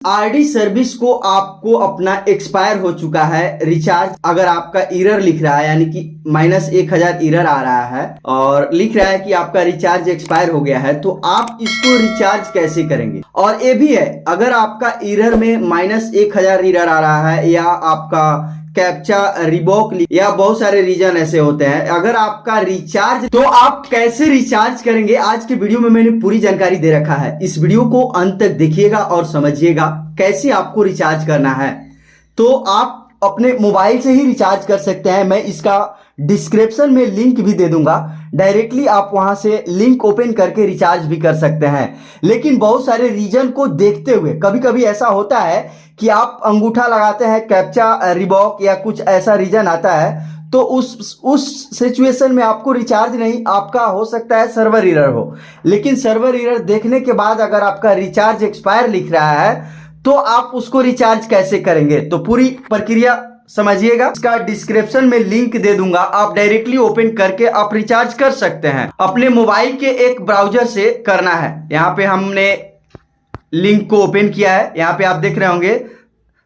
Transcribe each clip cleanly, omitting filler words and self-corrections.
RD service को आपको अपना एक्सपायर हो चुका है रिचार्ज, अगर आपका एरर लिख रहा है यानी कि -1000 एरर आ रहा है और लिख रहा है कि आपका रिचार्ज एक्सपायर हो गया है, तो आप इसको रिचार्ज कैसे करेंगे। और ये भी है, अगर आपका एरर में -1000 एरर आ रहा है या आपका कैप्चा रिबॉक या बहुत सारे रीजन ऐसे होते हैं, अगर आपका रिचार्ज, तो आप कैसे रिचार्ज करेंगे आज के वीडियो में मैंने पूरी जानकारी दे रखा है। इस वीडियो को अंत तक देखिएगा और समझिएगा कैसे आपको रिचार्ज करना है। तो आप अपने मोबाइल से ही रिचार्ज कर सकते हैं, मैं इसका डिस्क्रिप्शन में लिंक भी दे दूंगा, डायरेक्टली आप वहां से लिंक ओपन करके रिचार्ज भी कर सकते हैं। लेकिन बहुत सारे रीजन को देखते हुए कभी कभी ऐसा होता है कि आप अंगूठा लगाते हैं, कैप्चा रिबॉक या कुछ ऐसा रीजन आता है, तो उस सिचुएशन में आपको रिचार्ज नहीं, आपका हो सकता है सर्वर एरर हो। लेकिन सर्वर एरर देखने के बाद अगर आपका रिचार्ज एक्सपायर लिख रहा है तो आप उसको रिचार्ज कैसे करेंगे, तो पूरी प्रक्रिया समझिएगा। इसका डिस्क्रिप्शन में लिंक दे दूंगा, आप डायरेक्टली ओपन करके आप रिचार्ज कर सकते हैं। अपने मोबाइल के एक ब्राउजर से करना है। यहाँ पे हमने लिंक को ओपन किया है, यहाँ पे आप देख रहे होंगे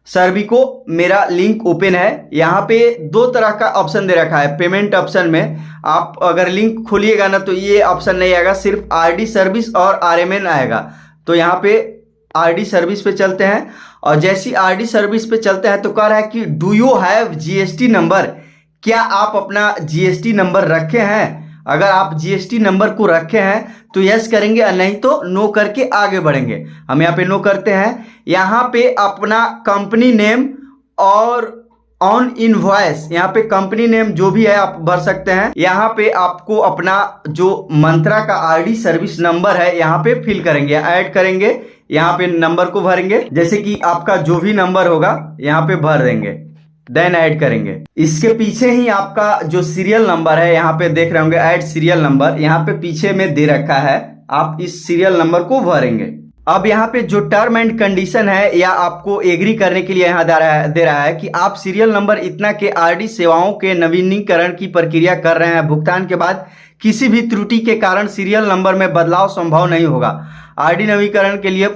सर्वी को मेरा लिंक ओपन है। यहाँ पे दो तरह का ऑप्शन दे रखा है। पेमेंट ऑप्शन में आप अगर लिंक खोलिएगा ना तो ये ऑप्शन नहीं आएगा, सिर्फ आरडी सर्विस और आरएमएन आएगा। तो यहाँ पे आरडी सर्विस पे चलते हैं और जैसी आरडी सर्विस पे चलते हैं तो कह रहा है कि do you have GST number, क्या आप अपना जीएसटी नंबर रखे हैं। अगर आप जीएसटी नंबर को रखे हैं तो यस करेंगे और नहीं तो नो करके आगे बढ़ेंगे। हम यहाँ पे नो करते हैं। यहाँ पे अपना कंपनी नेम और ऑन इनवॉइस, यहाँ पे कंपनी नेम जो भी है आप भर सकते हैं। यहाँ पे आपको अपना जो मंत्रा का आरडी सर्विस नंबर है यहाँ पे फिल करेंगे, ऐड करेंगे, यहाँ पे नंबर को भरेंगे, जैसे कि आपका जो भी नंबर होगा यहाँ पे भर देंगे, देन ऐड करेंगे। इसके पीछे ही आपका जो सीरियल नंबर है यहाँ पे देख रहे होंगे ऐड सीरियल नंबर, यहाँ पे पीछे में दे रखा है, आप इस सीरियल नंबर को भरेंगे। अब यहाँ पे जो टर्म एंड कंडीशन है या आपको एग्री करने के लिए यहाँ दे रहा है कि आप सीरियल नंबर इतना के आरडी सेवाओं के नवीनीकरण की प्रक्रिया कर रहे हैं। भुगतान के बाद किसी भी त्रुटि के कारण सीरियल नंबर में बदलाव संभव नहीं होगा। आरडी नवीकरण के लिए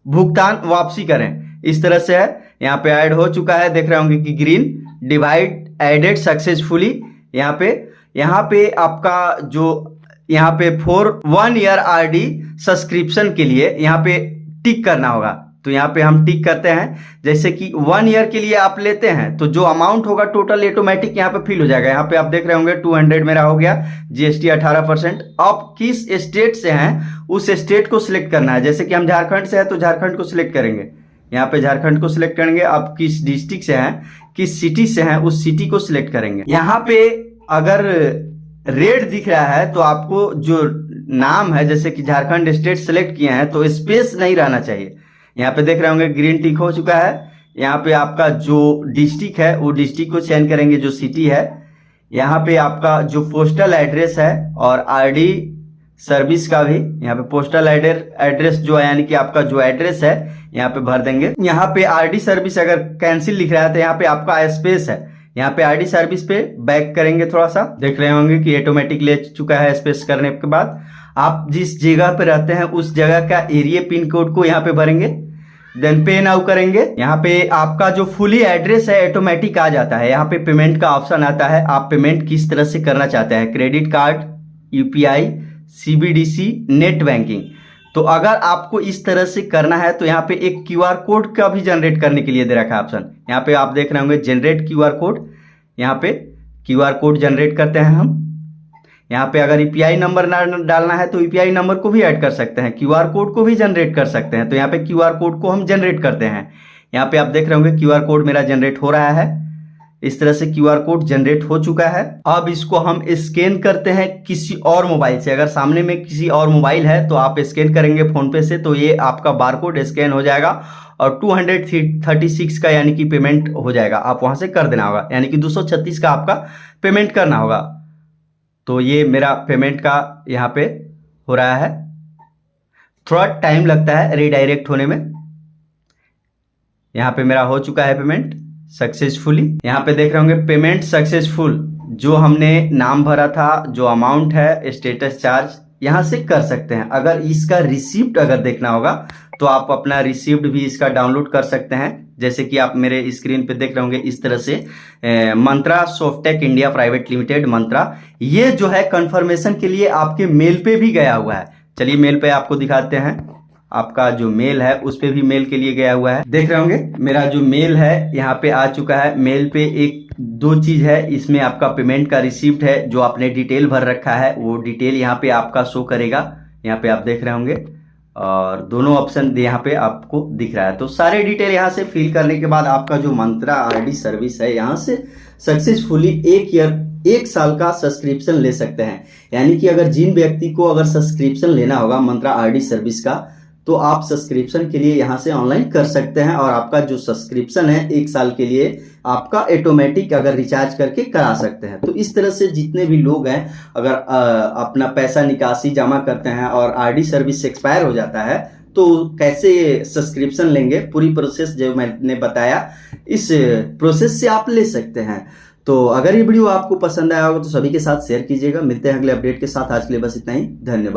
भुगतान वापसी करें, इस तरह से है। यहाँ पे ऐड हो चुका है, देख रहे होंगे कि ग्रीन डिवाइड एडेड सक्सेसफुली। यहाँ पे आपका जो यहाँ पे फॉर 1 ईयर आरडी सब्सक्रिप्शन के लिए यहाँ पे टिक करना होगा, तो यहाँ पे हम टिक करते हैं। जैसे कि 1 ईयर के लिए आप लेते हैं तो जो अमाउंट होगा टोटल ऑटोमेटिक यहाँ पे फिल हो जाएगा। यहाँ पे आप देख रहे होंगे 200 मेरा हो गया, जीएसटी 18%। अब किस स्टेट से हैं उस स्टेट को सिलेक्ट करना है। जैसे कि हम झारखंड से है तो झारखंड को सिलेक्ट करेंगे, यहाँ पे झारखंड को सिलेक्ट करेंगे। आप किस डिस्ट्रिक्ट से हैं, किस सिटी से हैं, उस सिटी को सिलेक्ट करेंगे। यहाँ पे अगर रेड दिख रहा है तो आपको जो नाम है, जैसे कि झारखंड स्टेट सिलेक्ट किए हैं तो स्पेस नहीं रहना चाहिए। यहाँ पे देख रहे होंगे ग्रीन टिक हो चुका है। यहाँ पे आपका जो डिस्ट्रिक्ट है वो डिस्ट्रिक्ट को चयन करेंगे, जो सिटी है। यहाँ पे आपका जो पोस्टल एड्रेस है और आरडी सर्विस का भी यहाँ पे पोस्टल एड्रेस जो है, यानी कि आपका जो एड्रेस है यहाँ पे भर देंगे। यहाँ पे आरडी सर्विस अगर कैंसिल लिख रहा है तो यहाँ पे आपका स्पेस है। यहाँ पे आरडी सर्विस पे बैक करेंगे, थोड़ा सा देख रहे होंगे कि ऑटोमेटिक ले चुका है। स्पेस करने के बाद आप जिस जगह पे रहते हैं उस जगह का एरिया पिन कोड को यहाँ पे भरेंगे, देन पे नाउ करेंगे। यहाँ पे आपका जो फुली एड्रेस है ऑटोमेटिक आ जाता है। यहाँ पे पेमेंट का ऑप्शन आता है, आप पेमेंट किस तरह से करना चाहते हैं, credit card, UPI, CBDC, net banking. तो अगर आपको इस तरह से करना है तो यहाँ पे एक क्यूआर कोड का भी जनरेट करने के लिए दे रखा है ऑप्शन। यहाँ पे आप देख रहे होंगे जनरेट क्यूआर कोड, यहाँ पे क्यूआर कोड जनरेट करते हैं हम। यहाँ पे अगर यूपीआई नंबर डालना है तो यूपीआई नंबर को भी ऐड कर सकते हैं, क्यूआर कोड को भी जनरेट कर सकते हैं। तो यहाँ पे क्यूआर कोड को हम जनरेट करते हैं। यहाँ पे आप देख रहे होंगे क्यूआर कोड मेरा जनरेट हो रहा है। इस तरह से क्यूआर कोड जनरेट हो चुका है। अब इसको हम स्कैन करते हैं किसी और मोबाइल से। अगर सामने में किसी और मोबाइल है तो आप स्कैन करेंगे फोन पे से, तो ये आपका बारकोड स्कैन हो जाएगा और 236 का यानी कि पेमेंट हो जाएगा। आप वहां से कर देना होगा, यानी कि 236 का आपका पेमेंट करना होगा। तो ये मेरा पेमेंट का यहाँ पे हो रहा है, थोड़ा टाइम लगता है रिडायरेक्ट होने में। यहाँ पे मेरा हो चुका है पेमेंट सक्सेसफुली। यहाँ पे देख रहे होंगे पेमेंट सक्सेसफुल, जो हमने नाम भरा था, जो अमाउंट है, स्टेटस चार्ज यहाँ से कर सकते हैं। अगर इसका रिसिप्ट अगर देखना होगा तो आप अपना रिसीव्ड भी इसका डाउनलोड कर सकते हैं। जैसे कि आप मेरे स्क्रीन पे देख रहे होंगे इस तरह से मंत्रा सॉफ्टटेक इंडिया प्राइवेट लिमिटेड मंत्रा, ये जो है कंफर्मेशन के लिए आपके मेल पे भी गया हुआ है। चलिए मेल पे आपको दिखाते हैं, आपका जो मेल है उस पे भी मेल के लिए गया हुआ है। देख रहे होंगे मेरा जो मेल है यहाँ पे आ चुका है। मेल पे एक दो चीज है, इसमें आपका पेमेंट का रिसिप्ट है, जो आपने डिटेल भर रखा है वो डिटेल यहाँ पे आपका शो करेगा। यहाँ पे आप देख रहे होंगे और दोनों ऑप्शन यहाँ पे आपको दिख रहा है। तो सारे डिटेल यहाँ से फिल करने के बाद आपका जो मंत्रा आरडी सर्विस है यहाँ से सक्सेसफुली एक साल का सब्सक्रिप्शन ले सकते हैं। यानी कि अगर जिन व्यक्ति को अगर सब्सक्रिप्शन लेना होगा मंत्रा आरडी सर्विस का, तो आप सब्सक्रिप्शन के लिए यहाँ से ऑनलाइन कर सकते हैं और आपका जो सब्सक्रिप्शन है एक साल के लिए आपका ऑटोमेटिक अगर रिचार्ज करके करा सकते हैं। तो इस तरह से जितने भी लोग हैं अगर अपना पैसा निकासी जमा करते हैं और आरडी सर्विस एक्सपायर हो जाता है तो कैसे सब्सक्रिप्शन लेंगे, पूरी प्रोसेस जो मैंने बताया इस प्रोसेस से आप ले सकते हैं। तो अगर ये वीडियो आपको पसंद आया होगा तो सभी के साथ शेयर कीजिएगा। मिलते हैं अगले अपडेट के साथ, आज के लिए बस इतना ही, धन्यवाद।